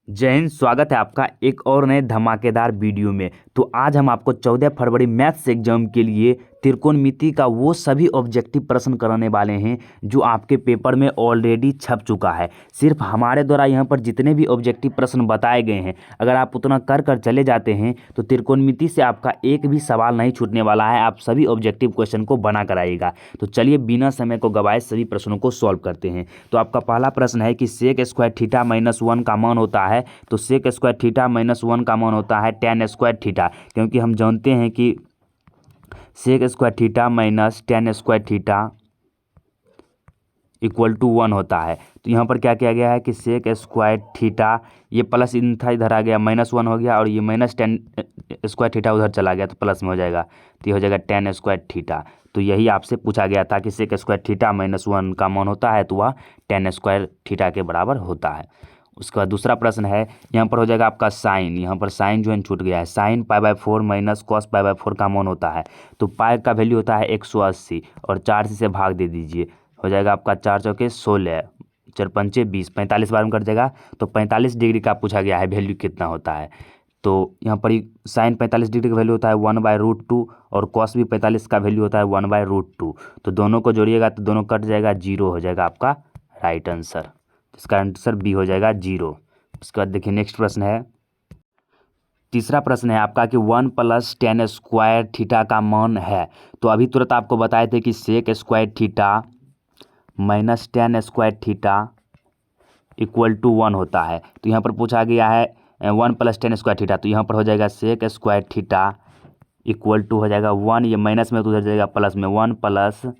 जय हिंद। स्वागत है आपका एक और नए धमाकेदार वीडियो में। तो आज हम आपको 14 फरवरी मैथ्स एग्जाम के लिए त्रिकोणमिति का वो सभी ऑब्जेक्टिव प्रश्न कराने वाले हैं जो आपके पेपर में ऑलरेडी छप चुका है। सिर्फ हमारे द्वारा यहाँ पर जितने भी ऑब्जेक्टिव प्रश्न बताए गए हैं, अगर आप उतना कर कर चले जाते हैं तो त्रिकोणमिति से आपका एक भी सवाल नहीं छूटने वाला है। आप सभी ऑब्जेक्टिव क्वेश्चन को बना कर आइएगा। तो चलिए बिना समय को गवाए सभी प्रश्नों को सॉल्व करते हैं। तो आपका पहला प्रश्न है कि सेक स्क्वायर थीटा माइनस 1 का मान होता है, तो सेक स्क्वायर थीटा माइनस 1 का मान होता है टेन स्क्वायर थीटा, क्योंकि हम जानते हैं कि sec square theta minus tan square theta equal to 1 होता है। तो यहाँ पर क्या किया गया है कि सेक स्क्वायर थीटा, ये प्लस इन था, इधर आ गया -1 हो गया, और ये माइनस टेन स्क्वायर थीटा उधर चला गया तो प्लस में हो जाएगा, तो ये हो जाएगा टेन स्क्वायर थीटा। तो यही आपसे पूछा गया था कि सेक स्क्वायर थीटा -1 का मान होता है तो वह टेन स्क्वायर थीटा के बराबर होता है। उसके बाद दूसरा प्रश्न है, यहाँ पर हो जाएगा आपका साइन। यहाँ पर साइन जो है छूट गया है। साइन π/4 माइनस कॉस π/4 का मान होता है, तो पाई का वैल्यू होता है 180 और 4 से भाग दे दीजिए, हो जाएगा आपका 4 चौके 16, 4 पंचे 20, 45 बार में कट जाएगा। तो 45 डिग्री का पूछा गया है वैल्यू कितना होता है। तो यहाँ पर साइन 45 डिग्री का वैल्यू होता है 1/√2 और कॉस भी 45 का वैल्यू होता है 1/√2। तो दोनों को जोड़िएगा तो दोनों कट जाएगा, 0 हो जाएगा आपका राइट आंसर। इसका आंसर बी हो जाएगा 0। उसके बाद देखिए नेक्स्ट प्रश्न है, तीसरा प्रश्न है आपका कि 1 + tan स्क्वायर थीटा का मान है। तो अभी तुरंत आपको बताए थे कि sec square theta minus tan square theta equal to 1 होता है। तो यहाँ पर पूछा गया है 1 + tan स्क्वायर थीटा, तो यहाँ पर हो जाएगा sec square theta equal to हो जाएगा 1, ये माइनस में तो उधर जाएगा प्लस में, 1 +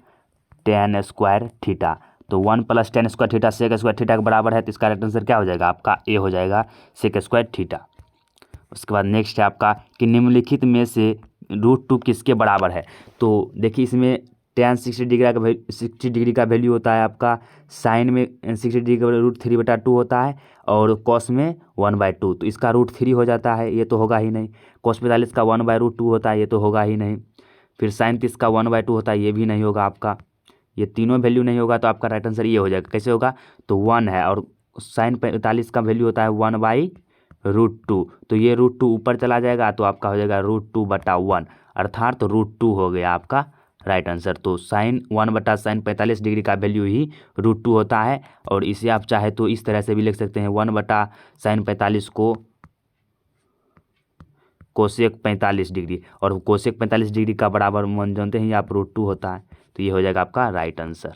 tan स्क्वायर थीटा। तो 1 + tan square theta sec square theta के बराबर है, तो इसका राइट आंसर क्या हो जाएगा आपका ए हो जाएगा, सेक स्क्वायर थीटा। उसके बाद नेक्स्ट है आपका कि निम्नलिखित में से √2 किसके बराबर है। तो देखिए इसमें tan 60 डिग्री का वैल्यू होता है आपका, साइन में 60 डिग्री का √3/2 होता है, और कॉस में 1/2, तो इसका √3 हो जाता है, ये तो होगा ही नहीं। कॉस 45 का 1/√2 होता है, ये तो होगा ही नहीं। फिर साइन 30 का 1/2 होता है, ये भी नहीं होगा आपका। ये तीनों वैल्यू नहीं होगा तो आपका राइट आंसर ये हो जाएगा। कैसे होगा, तो 1 है, और साइन 45 का वैल्यू होता है 1/√2, तो ये √2 ऊपर चला जाएगा तो आपका हो जाएगा √2/1, अर्थात तो √2 हो गया आपका राइट आंसर। तो साइन 1/sin 45 डिग्री का वैल्यू ही √2 होता है, और इसे आप चाहे तो इस तरह से भी लिख सकते हैं, 1/sin 45 को कोसेक 45 डिग्री, और कोसेक 45 डिग्री का बराबर मान जानते हैं आप √2 होता है, तो ये हो जाएगा आपका राइट आंसर।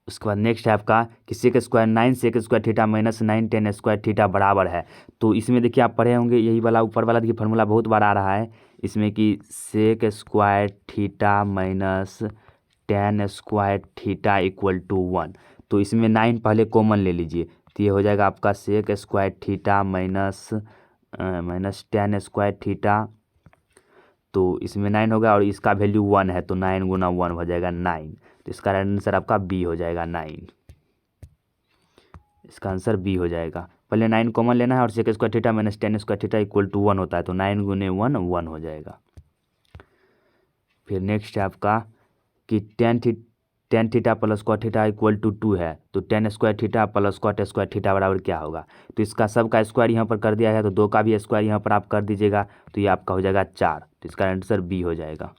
उसके बाद नेक्स्ट है आपका कि sec square 9 sec square theta minus 9 tan square theta बराबर है। तो इसमें देखिए आप पढ़े होंगे, यही वाला ऊपर वाला देखिए फार्मूला बहुत बार आ रहा है इसमें कि sec square theta minus tan square theta equal to 1। तो इसमें 9 पहले कॉमन ले लीजिए, तो ये हो जाएगा आपका sec square theta minus tan square theta, तो इसमें 9 होगा और इसका वैल्यू 1 है, तो 9 × 1 हो जाएगा 9, तो इसका आंसर आपका बी हो जाएगा 9। इसका आंसर बी हो जाएगा। पहले 9 कॉमन लेना है और sec square theta minus tan square theta equal to 1 होता है, तो 9 × 1 1 हो जाएगा। फिर नेक्स्ट है आपका कि tan theta plus cot theta equal to 2 है, तो tan square theta plus cot square theta बराबर क्या होगा। तो इसका सब का स्क्वायर यहाँ पर कर दिया है, तो 2 का भी स्क्वायर यहाँ पर आप कर दीजिएगा, तो ये आपका हो जाएगा 4, तो इसका आंसर बी हो जाएगा।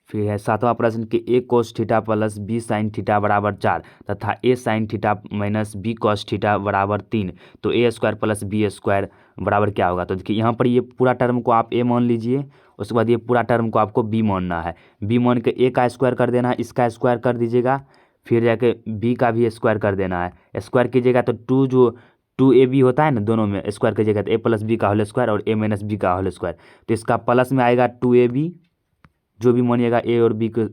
फिर है सातवां प्रश्न कि a cos theta plus b sin theta बराबर 4 तथा a sin theta minus b cos theta बराबर 3, तो a square plus b square बराबर क्या होगा। तो देखिए यहाँ पर ये पूरा टर्म को आप a मान लीजिए, उसके बाद ये पूरा टर्म को आपको b मानना है। b मान के a का स्क्वायर कर देना है, इसका स्क्वायर कर दीजिएगा, फिर जाके b का भी स्क्वायर कर देना है। स्क्वायर कीजिएगा तो 2ab होता है ना, दोनों में स्क्वायर कीजिएगा तो a + b का होल स्क्वायर और a - b का होल स्क्वायर, तो इसका प्लस में आएगा 2ab, जो भी मानिएगा ए और बी के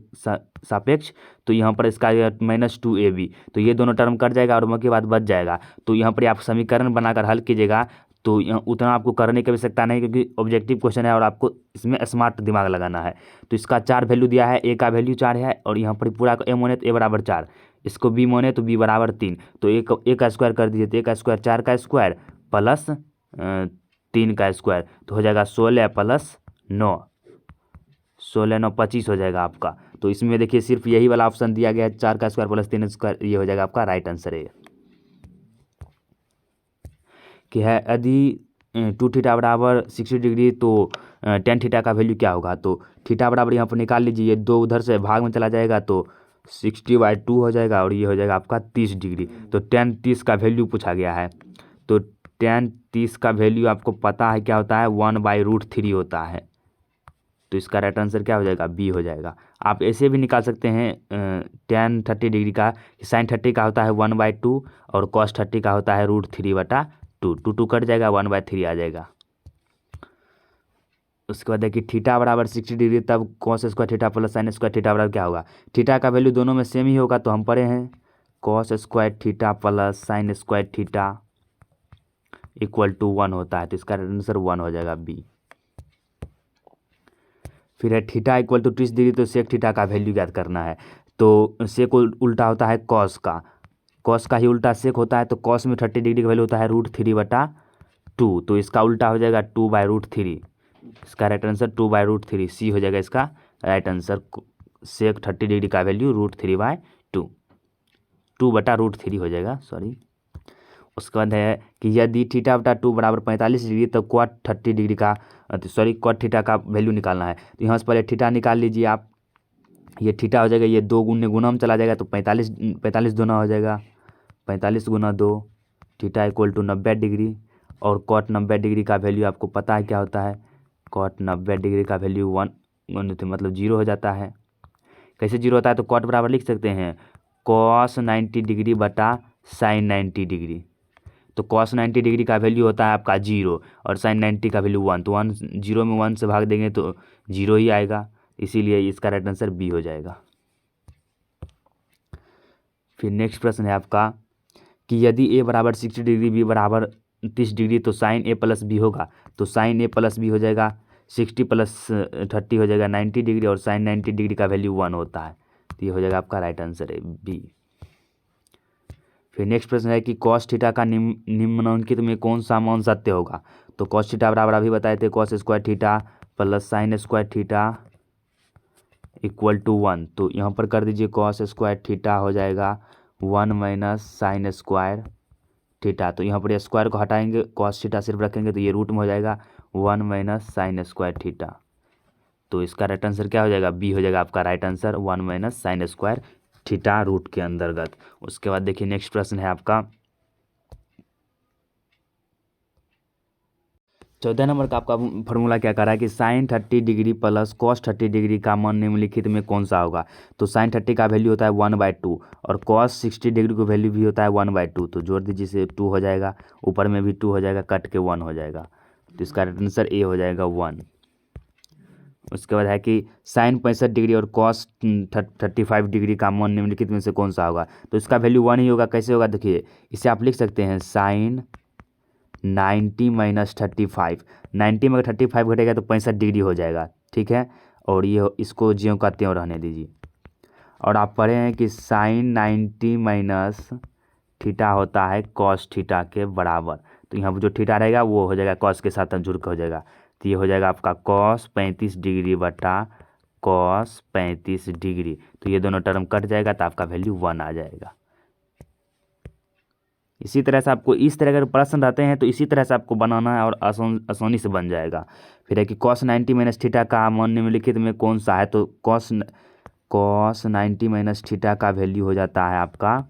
सापेक्ष, तो यहाँ पर इसका आएगा -2ab, तो ये दोनों टर्म कट जाएगा और के बाद बच जाएगा। तो यहाँ पर आप समीकरण बनाकर हल कीजिएगा, तो यहाँ उतना आपको करने की आवश्यकता नहीं, क्योंकि ऑब्जेक्टिव क्वेश्चन है और आपको इसमें स्मार्ट दिमाग लगाना है। तो इसका 4 वैल्यू दिया है, ए का वैल्यू 4 है, और यहाँ पर पूरा ए माने तो ए बराबर 4, इसको बी माने तो बी बराबर 3, तो ए का स्क्वायर कर दीजिए, तो ए का स्क्वायर 4 का स्क्वायर प्लस 3 का स्क्वायर, तो हो जाएगा 16 + 9, 16 9 25 हो जाएगा आपका। तो इसमें देखिए सिर्फ यही वाला ऑप्शन दिया गया है, 4 का स्क्वायर प्लस 3 स्क्वायर, ये हो जाएगा आपका राइट आंसर है। कि है यदि 2 थीटा बराबर 60 डिग्री तो टेन थीटा का वैल्यू क्या होगा। तो थीटा बराबर यहाँ पर निकाल लीजिए, ये 2 उधर से भाग में चला जाएगा तो 60/2 हो जाएगा और ये हो जाएगा आपका 30 डिग्री। तो टेन 30 का वैल्यू पूछा गया है। तो टेन 30 का वैल्यू आपको पता है क्या होता है, 1/√3 होता है। तो इसका राइट आंसर क्या हो जाएगा, बी हो जाएगा। आप ऐसे भी निकाल सकते हैं टेन 30 डिग्री का, साइन 30 का होता है 1/2 और कॉस 30 का होता है √3/2। 2 कट जाएगा, 1/3 आ जाएगा। उसके बाद देखिए थीटा बराबर 60 डिग्री, तब cos square theta plus sine square theta बराबर क्या होगा। थीटा का वैल्यू दोनों में सेम ही होगा, तो हम पढ़े हैं cos square theta plus sine square theta = 1 होता है। तो इसका आंसर 1 हो जाएगा, बी। फिर है थीटा = 30 डिग्री, तो सेक थीटा का वैल्यू याद करना है। तो सेक उल्टा होता है कॉस का, कॉस का ही उल्टा सेक होता है। तो कॉस में 30 डिग्री का वैल्यू होता है √3/2। तो इसका उल्टा हो जाएगा 2/√3। इसका राइट आंसर 2/√3, सी हो जाएगा इसका राइट आंसर। सेक 30 डिग्री का वैल्यू √3/2, 2/√3 हो जाएगा, सॉरी। उसके बाद है कि यदि θ/2 बराबर 45 डिग्री, तो क्वाट 30 डिग्री का क्वाट थीटा का वैल्यू निकालना है। तो यहाँ से पहले थीटा निकाल लीजिए आप। ये थीटा हो जाएगा, ये 2 गुना में चला जाएगा तो 45 दूना हो जाएगा, 45 × 2 थीटा = 90 डिग्री। और कॉट 90 डिग्री का वैल्यू आपको पता है क्या होता है, कॉट 90 डिग्री का वैल्यू 1 मतलब 0 हो जाता है। कैसे 0 होता है, तो कॉट बराबर लिख सकते हैं कॉस 90 डिग्री बटा साइन 90 डिग्री। तो कॉस 90 डिग्री का वैल्यू होता है आपका 0 और साइन 90 का वैल्यू 1। तो 1 0 में 1 से भाग देंगे तो 0 ही आएगा, इसीलिए इसका राइट आंसर बी हो जाएगा। फिर नेक्स्ट प्रश्न है आपका कि यदि ए बराबर 60 डिग्री, बी बराबर 30 डिग्री, तो साइन ए प्लस बी होगा। तो साइन ए प्लस बी हो जाएगा 60 + 30 हो जाएगा 90 डिग्री और साइन 90 डिग्री का वैल्यू 1 होता है। तो ये हो जाएगा आपका राइट आंसर है, बी। फिर नेक्स्ट प्रश्न है कि कॉस थीटा का निम्नलिखित में कौन सा मान सत्य होगा। तो कॉस थीटा बराबर अभी बताए थे cos square theta plus sine square theta = 1। तो यहाँ पर कर दीजिए कॉस स्क्वायर थीटा हो जाएगा 1 - साइन स्क्वायर थीटा। तो यहाँ पर स्क्वायर को हटाएंगे, कॉस थीटा सिर्फ रखेंगे, तो ये रूट में हो जाएगा 1 - साइन स्क्वायर थीटा। तो इसका राइट आंसर क्या हो जाएगा, बी हो जाएगा आपका right answer, 1 - sine square theta root के अंतर्गत। उसके बाद देखिए नेक्स्ट प्रश्न है आपका 14 नंबर का। आपका फॉर्मूला क्या कर रहा है कि sine 30 degree plus cos 30 degree का मान निम्नलिखित में कौन सा होगा। तो साइन 30 का वैल्यू होता है 1/2 और कॉस 60 डिग्री का वैल्यू भी होता है 1/2। तो जोड़ दीजिए, से 2 हो जाएगा, ऊपर में भी 2 हो जाएगा, कट के 1 हो जाएगा। तो इसका आंसर ए हो जाएगा 1। उसके बाद है कि साइन 65 डिग्री और कॉस 35 डिग्री का मान निम्नलिखित में से कौन सा होगा। तो इसका वैल्यू 1 ही होगा। कैसे होगा, देखिए इसे आप लिख सकते हैं साइन 90 - 35। 90 में 35 घटेगा तो 65 डिग्री हो जाएगा, ठीक है। और ये इसको ज्यों का त्यों रहने दीजिए। और आप पढ़े हैं कि साइन 90 - थीटा होता है कॉस थीटा के बराबर। तो यहाँ पर जो थीटा रहेगा वो हो जाएगा कॉस के साथ जुड़ के हो जाएगा। तो ये हो जाएगा आपका कॉस 35 डिग्री बटा कॉस 35 डिग्री। तो ये दोनों टर्म कट जाएगा तो आपका वैल्यू 1 आ जाएगा। इसी तरह से आपको इस तरह के प्रश्न रहते हैं तो इसी तरह से आपको बनाना है और आसानी से बन जाएगा। फिर है कि कॉस 90 - थीटा का मान निम्नलिखित में कौन सा है। तो कॉस 90 - थीटा का वैल्यू हो जाता है आपका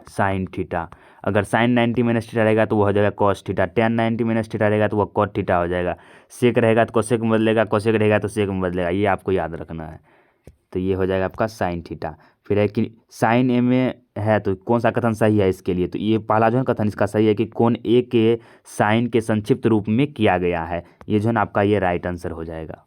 साइन थीटा। अगर साइन 90 - थीटा रहेगा तो वो हो जाएगा कॉस थीटा। टेन 90 - थीटा रहेगा तो वह कॉट थीटा हो जाएगा। सेक रहेगा तो कोसेक में बदलेगा, कोसेक रहेगा तो सेक में बदलेगा, ये आपको याद रखना है। तो ये हो जाएगा आपका साइन थीटा। फिर है कि साइन ए में है तो कौन सा कथन सही है इसके लिए। तो ये पहला जो है कथन इसका सही है कि कोण ए के साइन के संक्षिप्त रूप में किया गया है। ये जो है ना आपका ये राइट आंसर हो जाएगा।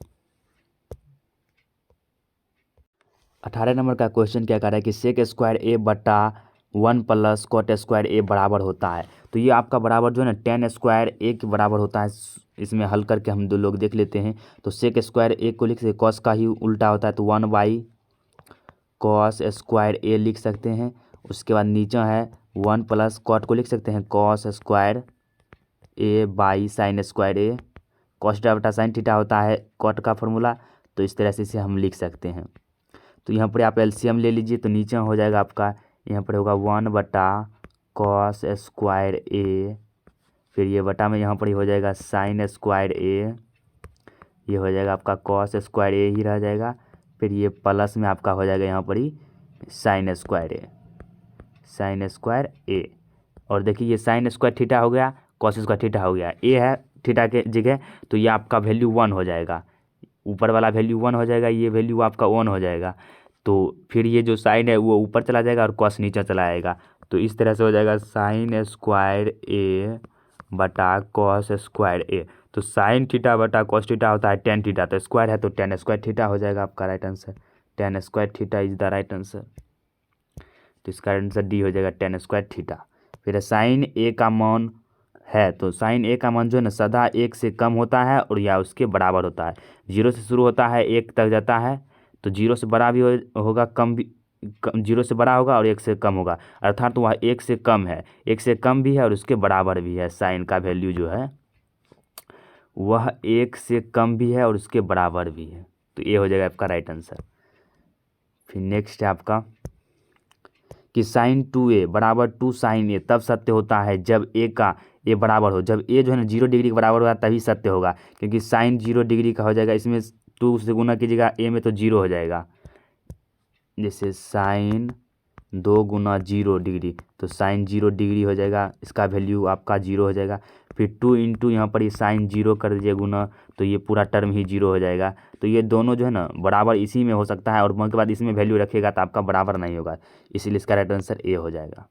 18 नंबर का क्वेश्चन क्या कर रहा है कि सेक स्क्वायर ए बटा 1 प्लस कॉट स्क्वायर ए बराबर होता है। तो ये आपका बराबर जो है ना टेन स्क्वायर ए के बराबर होता है। इसमें हल करके हम दो लोग देख लेते हैं। तो सेक स्क्वायर ए को लिख सकते, कॉस का ही उल्टा होता है तो 1 कॉस स्क्वायर ए लिख सकते हैं। उसके बाद नीचे है 1 प्लस कॉट को लिख सकते हैं cos square A by sine square A. Cos theta बटा साइन थीटा होता है कॉट का फॉर्मूला। तो इस तरह से इसे हम लिख सकते हैं। तो यहाँ पर आप एलसीएम ले लीजिए तो नीचे हो जाएगा आपका, यहाँ पर होगा 1 बटा कॉस स्क्वायर ए फिर ये बटा में यहाँ पर ही हो जाएगा साइन स्क्वायर ए, ये हो जाएगा आपका कॉस स्क्वायर ए ही रह जाएगा। फिर ये प्लस में आपका हो जाएगा यहाँ पर ही साइन स्क्वायर ए, साइन स्क्वायर ए। और देखिए ये साइन स्क्वायर थीटा हो गया, कॉस स्क्वायर थीटा हो गया, ए है थीटा के जगह, तो ये आपका वैल्यू 1 हो जाएगा, ऊपर वाला वैल्यू 1 हो जाएगा, ये वैल्यू आपका 1 हो जाएगा। तो फिर ये जो साइन है वो ऊपर चला जाएगा और कॉस नीचे चला आएगा। तो इस तरह से हो जाएगा साइन स्क्वायर ए बटा कॉस स्क्वायर ए। तो साइन थीटा बटा कॉस थीटा होता है टेन थीटा, तो स्क्वायर है तो टेन स्क्वायर थीटा हो जाएगा आपका right answer. Ten square theta is the right answer. तो इसका आंसर डी हो जाएगा टेन स्क्वायर थीटा। फिर साइन ए का मान है, तो साइन ए का मान जो है ना सदा 1 से कम होता है और या उसके बराबर होता है। 0 से शुरू होता है 1 तक जाता है, तो 0 से बड़ा भी होगा, कम भी 0 से बड़ा होगा और 1 से कम होगा, अर्थात वह 1 से कम है, 1 से कम भी है और उसके बराबर भी है। साइन का वैल्यू जो है वह 1 से कम भी है और उसके बराबर भी है। तो ये हो जाएगा आपका राइट आंसर। फिर नेक्स्ट है आपका कि साइन 2a बराबर 2 साइन ए तब सत्य होता है जब ए का ए बराबर हो। जब ए जो है ना 0 डिग्री के बराबर होगा तभी सत्य होगा, क्योंकि साइन 0 डिग्री का हो जाएगा, इसमें 2 से गुना कीजिएगा ए में तो 0 हो जाएगा। जैसे साइन 2 गुना 0 डिग्री, तो साइन 0 डिग्री हो जाएगा, इसका वैल्यू आपका 0 हो जाएगा। फिर 2 इंटू यहाँ पर ये साइन 0 कर दीजिए गुना, तो ये पूरा टर्म ही 0 हो जाएगा। तो ये दोनों जो है ना बराबर इसी में हो सकता है, और के बाद इसमें वैल्यू रखेगा तो आपका बराबर नहीं होगा, इसीलिए इसका राइट आंसर ए हो जाएगा।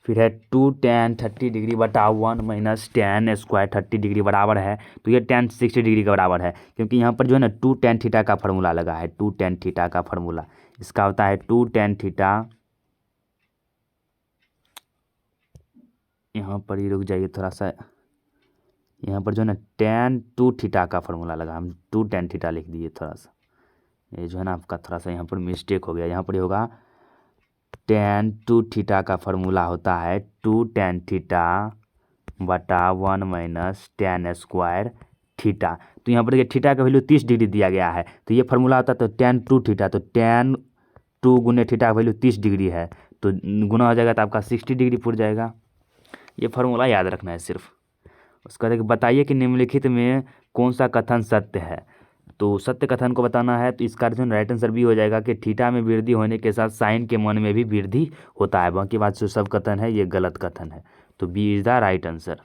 फिर है 2 tan 30 डिग्री बटा 1 माइनस tan स्क्वायर 30 डिग्री बराबर है, तो ये tan 60 डिग्री के बराबर है, क्योंकि यहाँ पर जो है ना 2 tan थीटा का फार्मूला लगा है। 2 tan थीटा का फार्मूला इसका होता है 2 tan थीटा, यहाँ पर ही रुक जाइए थोड़ा सा, यहाँ पर जो है ना tan 2 थीटा का फार्मूला लगा, हम 2 tan थीटा लिख दिए थोड़ा सा, ये जो है ना आपका थोड़ा सा यहाँ पर मिस्टेक हो गया। यहाँ पर होगा tan 2 थीटा का फार्मूला होता है 2 tan थीटा बटा 1 माइनस tan स्क्वायर थीटा। तो यहाँ पर देखिए थीटा का वैल्यू 30 डिग्री दिया गया है, तो ये फार्मूला होता है तो tan 2 थीटा, तो tan 2 गुने थीटा का वैल्यू 30 डिग्री है, तो गुना हो जाएगा तो आपका 60 डिग्री पूर जाएगा। ये फार्मूला याद रखना है सिर्फ। उसका देखिए बताइए कि निम्नलिखित में कौन सा कथन सत्य है। तो सत्य कथन को बताना है, तो इसका जो राइट आंसर भी हो जाएगा कि थीटा में वृद्धि होने के साथ साइन के मान में भी वृद्धि होता है। बाकी बात जो सब कथन है ये गलत कथन है, तो B is the right answer.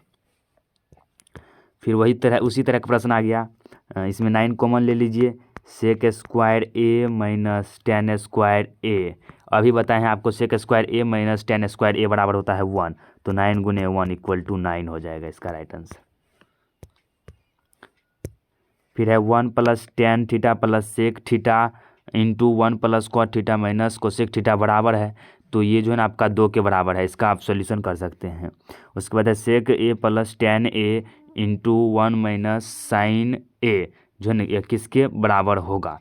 फिर वही तरह उसी तरह का प्रश्न आ गया, इसमें 9 कॉमन ले लीजिए, सेक स्क्वायर ए माइनस tan स्क्वायर ए। अभी बताए हैं आपको सेक स्क्वायर ए माइनस tan स्क्वायर ए बराबर होता है 1, तो 9 गुने 1 इक्वल टू 9 हो जाएगा इसका राइट आंसर। फिर है 1 plus tan theta plus sec theta into 1 plus cot theta minus cosec theta बराबर है, तो ये जो है ना आपका 2 के बराबर है, इसका आप सॉल्यूशन कर सकते हैं। उसके बाद है सेक ए प्लस tan ए इंटू 1 माइनस साइन ए, जो है ना ये किसके बराबर होगा।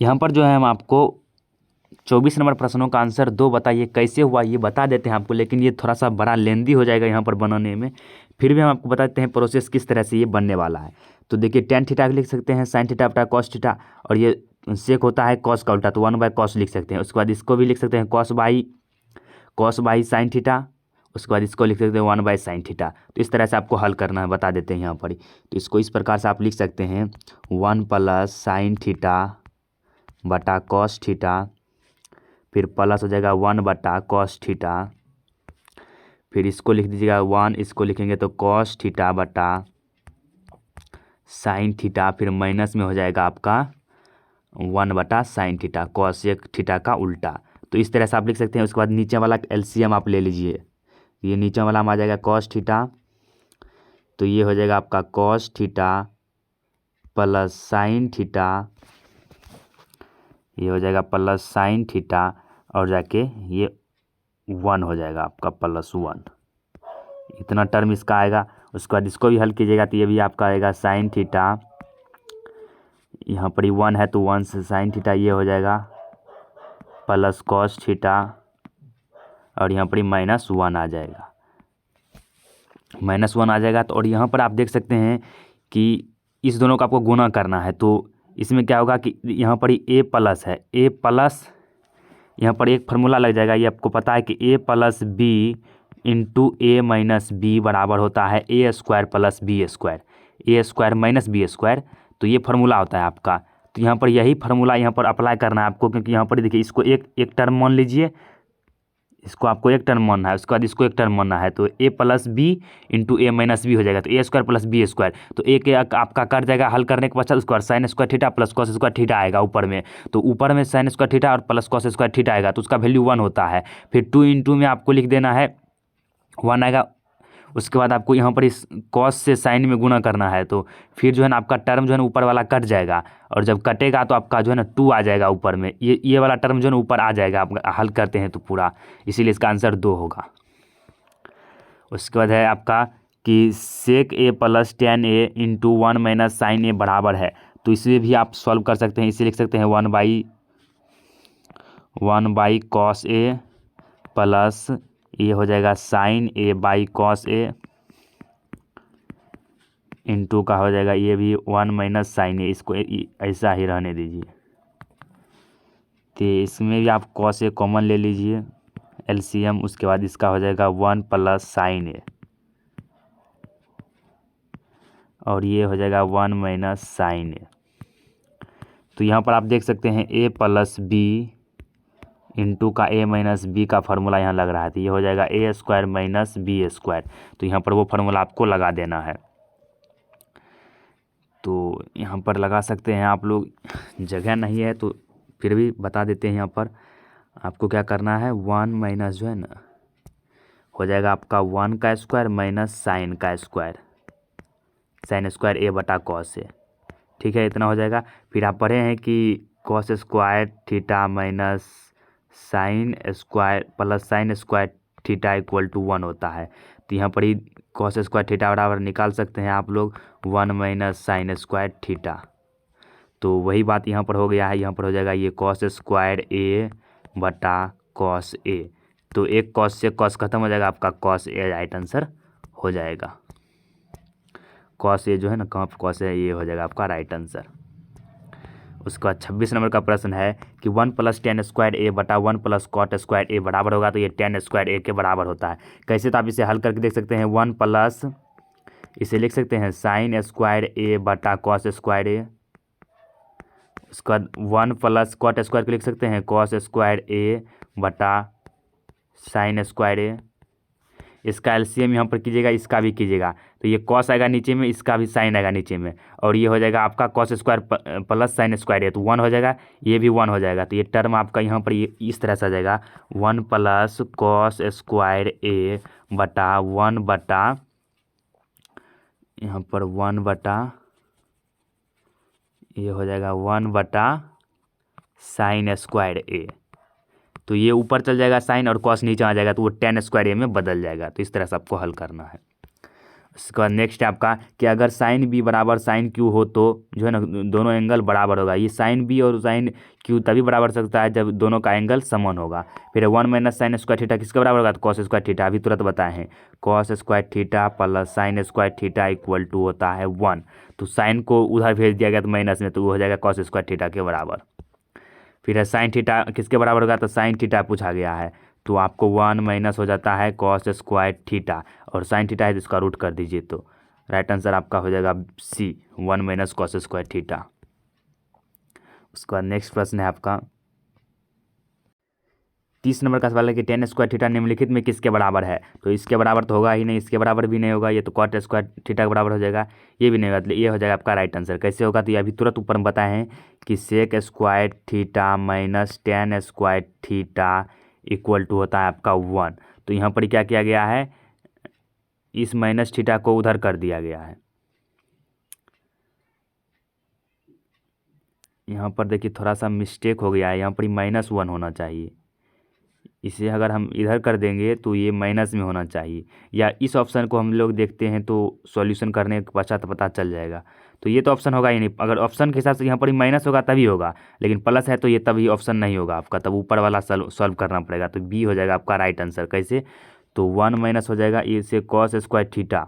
यहाँ पर जो है हम आपको 24 नंबर प्रश्नों का आंसर 2 बताइए कैसे हुआ ये बता देते हैं आपको, लेकिन ये थोड़ा सा बड़ा लेंदी हो जाएगा यहाँ पर बनाने में। फिर भी हम आपको बताते हैं प्रोसेस किस तरह से ये बनने वाला है। तो देखिए tan थीटा लिख सकते हैं साइन थीटा बटा कॉस थीटा, और ये सेक होता है कॉस का उल्टा, तो 1/cos लिख सकते हैं। उसके बाद इसको भी लिख सकते हैं कॉस बाई साइन थीटा, उसके बाद इसको लिख सकते हैं 1/sin थीटा। तो इस तरह से आपको हल करना है, बता देते हैं यहाँ पर ही। तो इसको इस प्रकार से आप लिख सकते हैं 1 प्लस साइन थीटा बटा कॉस थीटा, फिर प्लस हो जाएगा 1/cos थीटा, फिर इसको लिख दीजिएगा 1, इसको लिखेंगे तो cos थीटा बटा साइन थीटा, फिर माइनस में हो जाएगा आपका 1/sin थीटा, cosec थीटा का उल्टा। तो इस तरह से आप लिख सकते हैं। उसके बाद नीचे वाला एलसीएम आप ले लीजिए, ये नीचे वाला में आ जाएगा cos थीटा, तो ये हो जाएगा आपका cos theta plus sine theta, ये हो जाएगा प्लस साइन थीटा, और जाके ये 1 हो जाएगा आपका +1, इतना टर्म इसका आएगा। उसके बाद इसको भी हल कीजिएगा तो ये भी आपका आएगा साइन थीटा, यहाँ पर ही 1 है तो 1 से साइन थीटा, ये हो जाएगा प्लस कॉस थीटा, और यहाँ पर ही -1 आ जाएगा, -1 आ जाएगा। तो और यहाँ पर आप देख सकते हैं कि इस दोनों का आपको गुना करना है, तो इसमें क्या होगा कि यहाँ पर ही a प्लस है, a प्लस यहाँ पर एक फार्मूला लग जाएगा, ये आपको पता है कि ए प्लस बी इंटू ए माइनस बी बराबर होता है ए स्क्वायर प्लस बी स्क्वायर, ए स्क्वायर माइनस बी स्क्वायर। तो ये फार्मूला होता है आपका। तो यहाँ पर यही फार्मूला यहाँ पर अप्लाई करना है आपको, क्योंकि यहाँ पर देखिए इसको एक टर्म मान लीजिए, इसको आपको एक टर्म मानना है, उसके बाद इसको एक टर्म मानना है। तो ए प्लस बी इंटू ए माइनस बी हो जाएगा, तो ए स्क्वायर प्लस बी स्क्वायर। तो ए के आपका कट जाएगा हल करने के पश्चात, उसके बाद sign square theta plus cos square theta आएगा ऊपर में। तो ऊपर में साइन स्क्वायर थीटा और प्लस कॉस स्क्वायर थीटा आएगा, तो उसका वैल्यू 1 होता है। फिर 2 इंटू में आपको लिख देना है 1 आएगा। उसके बाद आपको यहाँ पर इस कॉस से साइन में गुणा करना है, तो फिर जो है ना आपका टर्म जो है ना ऊपर वाला कट जाएगा, और जब कटेगा तो आपका जो है ना 2 आ जाएगा ऊपर में, ये वाला टर्म जो है ना ऊपर आ जाएगा। आप हल करते हैं तो पूरा, इसीलिए इसका आंसर 2 होगा। उसके बाद है आपका कि सेक ए प्लस टेन ए इंटू 1 माइनस साइन ए बराबर है। तो इसे भी आप सॉल्व कर सकते हैं, इसे लिख सकते हैं 1 बाई कॉस ए प्लस ये हो जाएगा sine A by cos A into का हो जाएगा ये भी 1 माइनस साइन ए, इसको ऐसा ही रहने दीजिए। तो इसमें भी आप कॉस ए कॉमन ले लीजिए एलसीएम, उसके बाद इसका हो जाएगा 1 प्लस साइन ए, और ये हो जाएगा 1 माइनस साइन ए। तो यहाँ पर आप देख सकते हैं ए प्लस बी इंटू का ए माइनस बी का फार्मूला यहाँ लग रहा है, तो ये हो जाएगा ए स्क्वायर माइनस बी स्क्वायर। तो यहाँ पर वो फार्मूला आपको लगा देना है। तो यहाँ पर लगा सकते हैं आप लोग, जगह नहीं है तो फिर भी बता देते हैं। यहाँ पर आपको क्या करना है, 1 माइनस जो है ना हो जाएगा आपका 1 का स्क्वायर माइनस साइन का स्क्वायर, साइन स्क्वायर ए बटा कॉस ए, ठीक है, इतना हो जाएगा। फिर आप पढ़े हैं कि cos square theta minus sine square plus sine square theta equal to 1 होता है। तो यहाँ पर ही कॉस स्क्वायर थीटा बराबर निकाल सकते हैं आप लोग 1 माइनस साइन स्क्वायर थीटा। तो वही बात यहाँ पर हो गया है, यहाँ पर हो जाएगा ये कॉस स्क्वायर ए बटा कॉस ए। तो एक कॉस से कॉस खत्म हो जाएगा, आपका कॉस ए राइट आंसर हो जाएगा। कॉस ए जो है ना, कहाँ पर कॉस ए, ये हो जाएगा आपका राइट आंसर। उसके बाद 26 नंबर का प्रश्न है कि 1 प्लस टेन स्क्वायर ए बटा 1 प्लस कॉट स्क्वायर ए बराबर होगा, तो ये टेन स्क्वायर ए के बराबर होता है। कैसे, तो आप इसे हल करके देख सकते हैं। 1 प्लस, इसे लिख सकते हैं साइन स्क्वायर ए बटा कॉस स्क्वायर ए। उसके बाद 1 प्लस कॉट स्क्वायर को लिख सकते हैं कॉस स्क्वायर ए बटा साइन स्क्वायर ए। इसका एलसीएम यहाँ पर कीजिएगा, इसका भी कीजिएगा, तो ये कॉस आएगा नीचे में, इसका भी साइन आएगा नीचे में, और ये हो जाएगा आपका cos square plus sine square है, तो 1 हो जाएगा, ये भी 1 हो जाएगा। तो ये टर्म आपका यहाँ पर ये इस तरह से आ जाएगा 1 प्लस कॉस स्क्वायर ए बटा 1 बटा, यहाँ पर 1 बटा, ये हो जाएगा 1 बटा साइन स्क्वायर ए। तो ये ऊपर चल जाएगा साइन, और कॉस नीचे आ जाएगा, तो वो टेन स्क्वायर ए में बदल जाएगा। तो इस तरह से आपको हल करना है। उसके बाद नेक्स्ट है आपका कि अगर साइन बी बराबर साइन क्यू हो तो जो है ना दोनों एंगल बराबर होगा। ये साइन बी और साइन क्यू तभी बराबर सकता है जब दोनों का एंगल समान होगा। फिर 1 माइनस साइन स्क्वायर थीटा किसके बराबर होगा, तो कॉस स्क्वायर थीटा, अभी तुरंत बताए हैं। Cos square theta plus sine square theta equal to होता है 1। तो साइन को उधर भेज दिया गया तो माइनस में, तो वो हो जाएगा कॉस स्क्वायर थीटा के बराबर। फिर है साइन थीटा किसके बराबर होगा, तो साइन थीटा पूछा गया है, तो आपको 1 माइनस हो जाता है कॉस स्क्वायर थीटा, और साइन थीटा है तो इसका रूट कर दीजिए, तो राइट आंसर आपका हो जाएगा सी 1 माइनस कॉस स्क्वायर थीटा। उसके बाद नेक्स्ट प्रश्न है आपका 30 नंबर का सवाल है कि टेन स्क्वायर थीटा निम्नलिखित में किसके बराबर है। तो इसके बराबर तो होगा ही नहीं, इसके बराबर भी नहीं होगा, ये तो कॉट स्क्वायर थीटा के बराबर हो जाएगा, ये भी नहीं होगा, तो ये हो जाएगा आपका राइट आंसर। कैसे होगा, तो ये अभी तुरंत ऊपर में बताए हैं कि sec square theta minus tan square theta equal to होता है आपका 1। तो यहाँ पर क्या किया गया है, इस माइनस थीटा को उधर कर दिया गया है। यहाँ पर देखिए थोड़ा सा मिस्टेक हो गया है, यहाँ पर -1 होना चाहिए, इसे अगर हम इधर कर देंगे तो ये माइनस में होना चाहिए, या इस ऑप्शन को हम लोग देखते हैं तो सॉल्यूशन करने के पश्चात पता चल जाएगा। तो ये तो ऑप्शन होगा ही नहीं, अगर ऑप्शन के हिसाब से यहाँ पर माइनस होगा तभी होगा, लेकिन प्लस है तो ये तभी ऑप्शन नहीं होगा आपका, तब ऊपर वाला सॉल्व करना पड़ेगा। तो बी हो जाएगा आपका राइट आंसर। कैसे, तो 1 माइनस हो जाएगा इसे कॉस स्क्वायर थीटा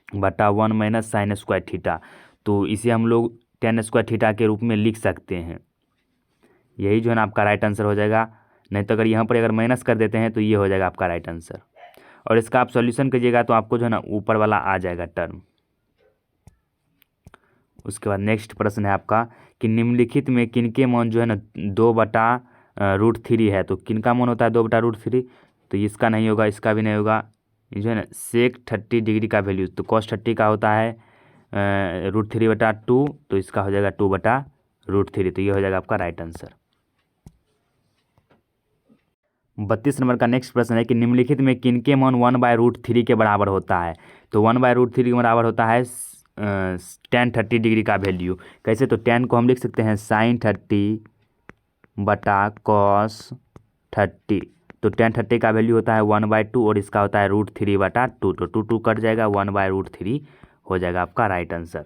बटा 1 माइनस साइन स्क्वायर थीटा, तो इसे हम लोग टेन स्क्वायर थीटा के रूप में लिख सकते हैं। यही जो है ना आपका राइट आंसर हो जाएगा। नहीं तो अगर यहाँ पर अगर माइनस कर देते हैं तो ये हो जाएगा आपका राइट आंसर। और इसका आप सॉल्यूशन कीजिएगा तो आपको जो है ना ऊपर वाला आ जाएगा टर्म। उसके बाद नेक्स्ट प्रश्न है आपका कि निम्नलिखित में किनके मान जो है ना 2/√3 है। तो किनका मान होता है 2/√3? तो इसका नहीं होगा, इसका भी नहीं होगा। ये जो है ना सेक 30 डिग्री का वैल्यू, तो cos 30 का होता है √3/2, तो इसका हो जाएगा 2/√3। तो ये हो जाएगा आपका राइट आंसर। 32 नंबर का नेक्स्ट प्रश्न है कि निम्नलिखित में किनके मान 1/√3 के बराबर होता है। तो 1/√3 के बराबर होता है tan 30 डिग्री का वैल्यू। कैसे? तो tan को हम लिख सकते हैं sin 30/cos 30। तो tan 30 का वैल्यू होता है 1/2 और इसका होता है √3/2। तो 2 कट जाएगा, 1/√3 हो जाएगा आपका राइट आंसर।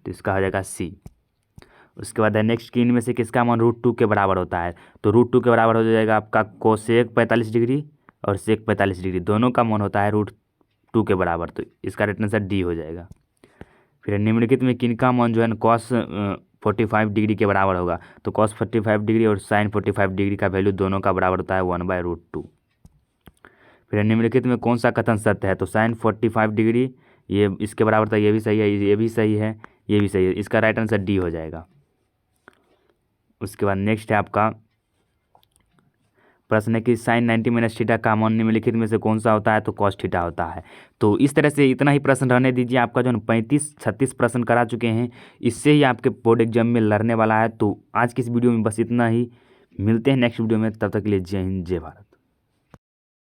तो इसका हो जाएगा सी। उसके बाद है नेक्स्ट कि इनमें से किसका मान √2 के बराबर होता है। तो √2 के बराबर हो जाएगा आपका कोसेक 45 डिग्री और सेक 45 डिग्री, दोनों का मान होता है √2 के बराबर। तो इसका राइट आंसर डी हो जाएगा। फिर निम्नलिखित में किनका मान जो है ना cos 45 डिग्री के बराबर होगा। तो cos 45 डिग्री और sin 45 डिग्री का वैल्यू दोनों का बराबर होता है 1/√2। फिर निम्नलिखित में कौन सा कथन सत्य है। तो sin 45 डिग्री ये इसके बराबर था, ये भी सही है, ये भी सही है, ये भी सही है। इसका राइट आंसर डी हो जाएगा। उसके बाद नेक्स्ट है आपका प्रश्न है कि sin 90 - थीटा का मान निम्नलिखित में से कौन सा होता है। तो cos थीटा होता है। तो इस तरह से इतना ही प्रश्न रहने दीजिए। आपका जो 35-36 प्रश्न करा चुके हैं, इससे ही आपके बोर्ड एग्जाम में लड़ने वाला है। तो आज की इस वीडियो में बस इतना ही। मिलते हैं नेक्स्ट वीडियो में, तब तक के लिए जय हिंद जय भारत।